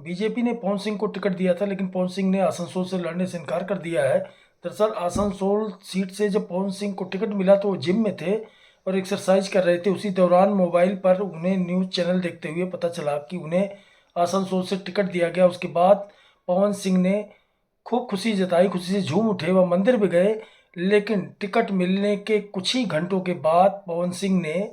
BJP ने पवन सिंह को ticket दिया था, लेकिन पवन सिंह ने आसनसोल से लड़ने से इनकार कर दिया है। दरअसल आसनसोल सीट से जब पवन सिंह को टिकट मिला तो वो जिम में थे और एक्सरसाइज कर रहे थे। उसी दौरान मोबाइल पर उन्हें न्यूज़ चैनल देखते हुए पता चला कि उन्हें आसनसोल से टिकट दिया गया। उसके बाद पवन सिंह ने खूब खुशी जताई, खुशी से झूम उठे, वह मंदिर भी गए। लेकिन टिकट मिलने के कुछ ही घंटों के बाद पवन सिंह ने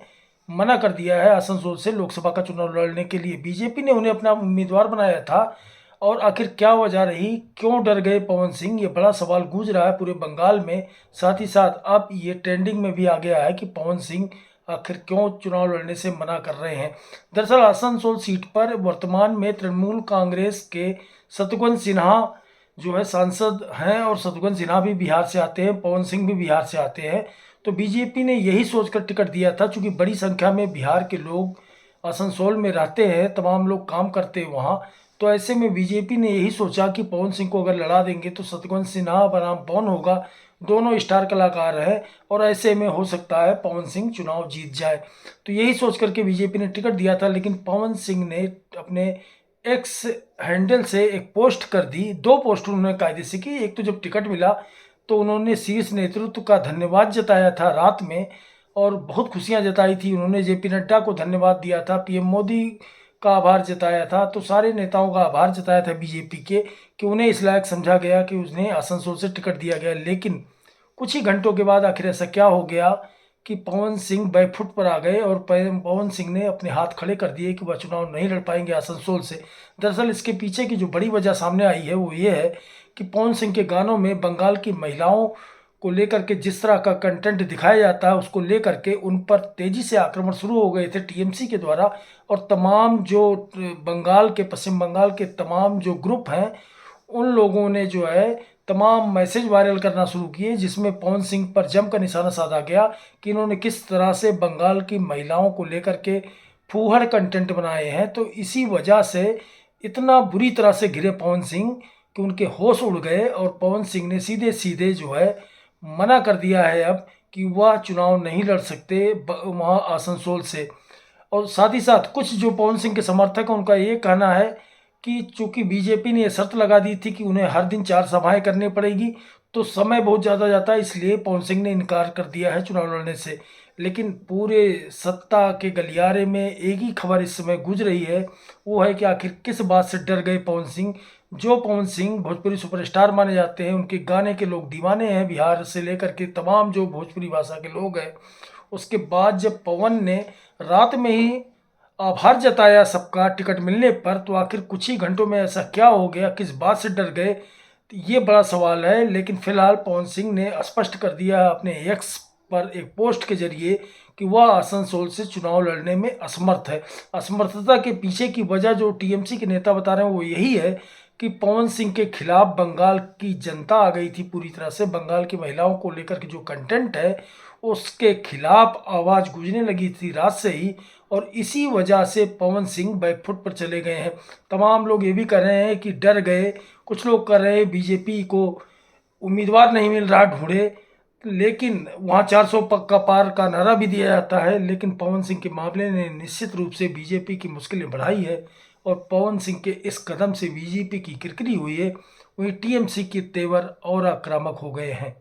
मना कर दिया है आसनसोल से लोकसभा का चुनाव लड़ने के लिए। बीजेपी ने उन्हें अपना उम्मीदवार बनाया था और आखिर क्या वजह रही, क्यों डर गए पवन सिंह, ये बड़ा सवाल गूंज रहा है पूरे बंगाल में। साथ ही साथ अब ये ट्रेंडिंग में भी आ गया है कि पवन सिंह आखिर क्यों चुनाव लड़ने से मना कर रहे हैं। दरअसल आसनसोल सीट पर वर्तमान में तृणमूल कांग्रेस के शत्रुघ्न सिन्हा जो है सांसद हैं और शत्रुघ्न सिन्हा भी बिहार से आते हैं, पवन सिंह भी बिहार से आते हैं। तो बीजेपी ने यही सोचकर टिकट दिया था, चूंकि बड़ी संख्या में बिहार के लोग आसनसोल में रहते हैं, तमाम लोग काम करते हैं वहाँ। तो ऐसे में बीजेपी ने यही सोचा कि पवन सिंह को अगर लड़ा देंगे तो शत्रुघ्न सिन्हा बनाम पवन होगा, दोनों स्टार कलाकार हैं और ऐसे में हो सकता है पवन सिंह चुनाव जीत जाए। तो यही सोच करके बीजेपी ने टिकट दिया था। लेकिन पवन सिंह ने अपने एक्स हैंडल से एक पोस्ट कर दी, दो पोस्ट उन्होंने कायदे से की। एक तो जब टिकट मिला तो उन्होंने शीर्ष नेतृत्व का धन्यवाद जताया था रात में और बहुत खुशियां जताई थी। उन्होंने जेपी नड्डा को धन्यवाद दिया था, पीएम मोदी का आभार जताया था, तो सारे नेताओं का आभार जताया था बीजेपी के कि उन्हें इस लायक समझा गया कि उन्हें आसनसोल से टिकट दिया गया। लेकिन कुछ ही घंटों के बाद आखिर ऐसा क्या हो गया कि पवन सिंह बैकफुट पर आ गए और पवन सिंह ने अपने हाथ खड़े कर दिए कि वह चुनाव नहीं लड़ पाएंगे आसनसोल से। दरअसल इसके पीछे की जो बड़ी वजह सामने आई है वो ये है कि पवन सिंह के गानों में बंगाल की महिलाओं को लेकर के जिस तरह का कंटेंट दिखाया जाता है, उसको लेकर के उन पर तेजी से आक्रमण शुरू हो गए थे टीएमसी के द्वारा। और तमाम जो पश्चिम बंगाल के तमाम जो ग्रुप हैं, उन लोगों ने जो है तमाम मैसेज वायरल करना शुरू किए, जिसमें पवन सिंह पर जमकर निशाना साधा गया कि इन्होंने किस तरह से बंगाल की महिलाओं को लेकर के फूहड़ कंटेंट बनाए हैं। तो इसी वजह से इतना बुरी तरह से घिरे पवन सिंह कि उनके होश उड़ गए और पवन सिंह ने सीधे सीधे जो है मना कर दिया है अब कि वह चुनाव नहीं लड़ सकते वहाँ आसनसोल से। और साथ ही साथ कुछ जो पवन सिंह के समर्थक हैं उनका ये कहना है कि चूंकि बीजेपी ने यह शर्त लगा दी थी कि उन्हें हर दिन 4 सभाएं करनी पड़ेगी, तो समय बहुत ज़्यादा जाता है, इसलिए पवन सिंह ने इनकार कर दिया है चुनाव लड़ने से। लेकिन पूरे सत्ता के गलियारे में एक ही खबर इस समय गूंज रही है, वो है कि आखिर किस बात से डर गए पवन सिंह। जो पवन सिंह भोजपुरी सुपरस्टार माने जाते हैं, उनके गाने के लोग दीवाने हैं, बिहार से लेकर के तमाम जो भोजपुरी भाषा के लोग हैं। उसके बाद जब पवन ने रात में ही आभार जताया सबका टिकट मिलने पर, तो आखिर कुछ ही घंटों में ऐसा क्या हो गया, किस बात से डर गए, तो ये बड़ा सवाल है। लेकिन फिलहाल पवन सिंह ने स्पष्ट कर दिया अपने एक्स पर एक पोस्ट के जरिए कि वह आसनसोल से चुनाव लड़ने में असमर्थ है। असमर्थता के पीछे की वजह जो टीएमसी के नेता बता रहे हैं वो यही है कि पवन सिंह के खिलाफ बंगाल की जनता आ गई थी पूरी तरह से। बंगाल की महिलाओं को लेकर के जो कंटेंट है उसके खिलाफ आवाज़ गूंजने लगी थी रात से ही, और इसी वजह से पवन सिंह बैकफुट पर चले गए हैं। तमाम लोग ये भी कह रहे हैं कि डर गए, कुछ लोग कह रहे हैं बीजेपी को उम्मीदवार नहीं मिल रहा ढूंढे। लेकिन वहाँ 400 का पार का नारा भी दिया जाता है, लेकिन पवन सिंह के मामले ने निश्चित रूप से बीजेपी की मुश्किलें बढ़ाई है और पवन सिंह के इस कदम से बीजेपी की किरकिरी हुई है। वहीं टीएमसी के तेवर और आक्रामक हो गए हैं।